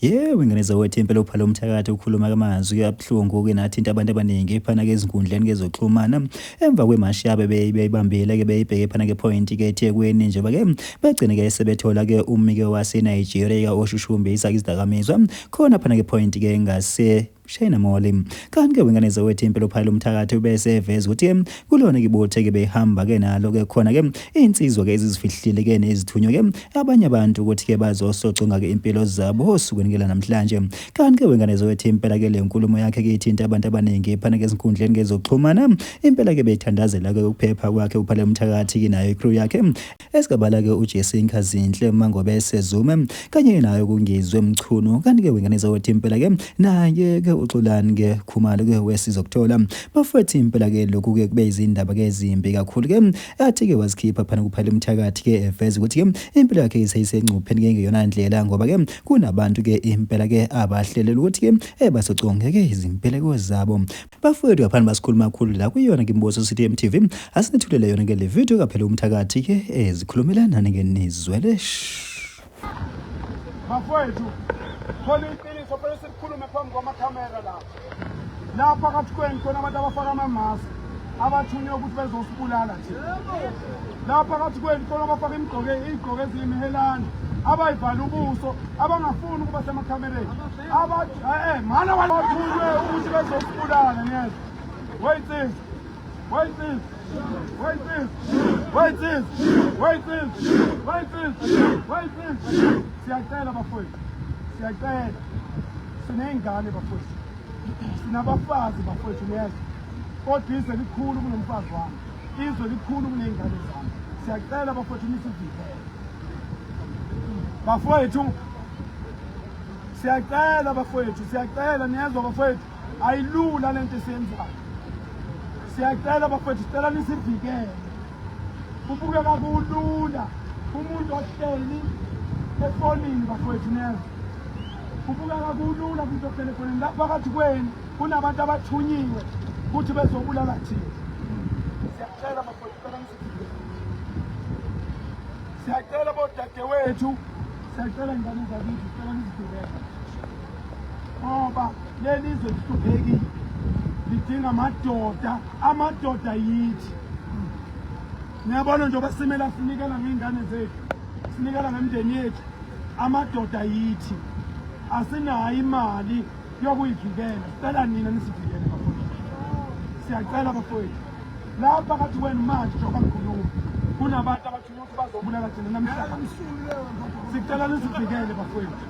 Yebo, ingane zawethu impela uphala umthakathi ukhuluma amazwi abuhlungu-ke nathinta abantu abaningi phana-ke ezinkundleni zokuxhumana emva kwemashi yabo beyibambile-ke beyibheke phana-ke point-ke eThekwini njengoba-ke begcine-ke sebethola-ke umike waseNigeria oshushumbisa izidakamizwa khona phana-ke point-ke Shayna Mall. Kanti-ke wengane zawethu impela uphala umthakathi bese eveza ukuthi kulona-ke ibuthe-ke behamba-ke nalo-ke khona-ke iy'nsizwa-ke ezizifihlile-ke nezithunywa-ke abanye abantu ukuthi-ke bazosocunga-ke impilo zabo osukwini namhlanje. Kanti-ke wengane zawethu impela-ke le nkulumo yakhe-ke ithinta abantu abaningi phana-ke ezinkundleni zokuxhumana impela-ke bethandazela-ke ukuphepha kwakhe uphala umthakathi nayo icrew yakhe esigabala-ke uJessica Zinhle Mangobese Zuma kanye nayo kungizwe Mchunu. Kanti-ke wengane zawethu impela-ke naye-ke uXolani-ke Khumalo-ke wesizokuthola bafethu impela-ke lokhu-ke kube izindaba-ke ezimbi kakhulu-ke athi-ke wazikhipha phana kuphala umthakathi-ke eveza ukuthi-ke impilo yakhe iseyisengcupheni-ke ngeyona ndlela ngoba-ke kunabantu-ke impela-ke abahlelela ukuthi-ke basoconge-ke izimpeleko zabo. Bafowethu ngaphana basikhuluma kakhulu la kuyona-ke Mbuso City MTV asinethulele yona-ke le video kaphela umthakathi-ke ezikhulumelana-ke nizwele. Bafowethu khona iqiniso phela sikukhulume phambi kwamakhamera la phakathi kwenu khona abantu abafaka amamaski abathunywe ukuthi bezosibulala thina. La phakathi kwenu khona abafaka iy'gqoko eziyimihelane abayivala ubuso abangafuni ukuba semakhamereni mana bathunywe ukuthi bezosibulala neza. Siyacela bafowethu, siyacela, siney'ngane bafowethu, sinabafazi bafowethu neza, kodwa izwe likhulu kunomfazi wami, izwe likhulu kuney'ngane zami. Siyacela bafowethu nisivikele bafowethu, siyacela bafowethu, siyacela niyezwa bafowethu, ayilula lento esiyenzayo. Siyacela bafowethu, sicela nisivikele. Kubukeka kulula umuntu ohleli efonini bafowethu neza, kubukeka kulula umuntu ohleli efonini. Lapha phakathi kwenu kunabantu abathunyiwe ukuthi bezobulala thina. Siyacela bafowethu, sicela nisivikele. Siyacela bodadewethu, siyacela ingane zakithi, sicela nisivikele ngoba leli izwe lihluphekile, lidinga amadoda yithi. Niyabona njengoba simela sinikela ngey'ngane zethu, sinikela ngemindeni yethu, amadoda yithi. Asinayo imali yokuyivikela, sicela nina nisivikele bafowethu. Siyacela bafowethu, la phakathi kwenu manje njengoba ngikhuluma kunabantu abathunywa ukuthi bazobulala thina namhlanje. Sicela nisivikele bafowethu.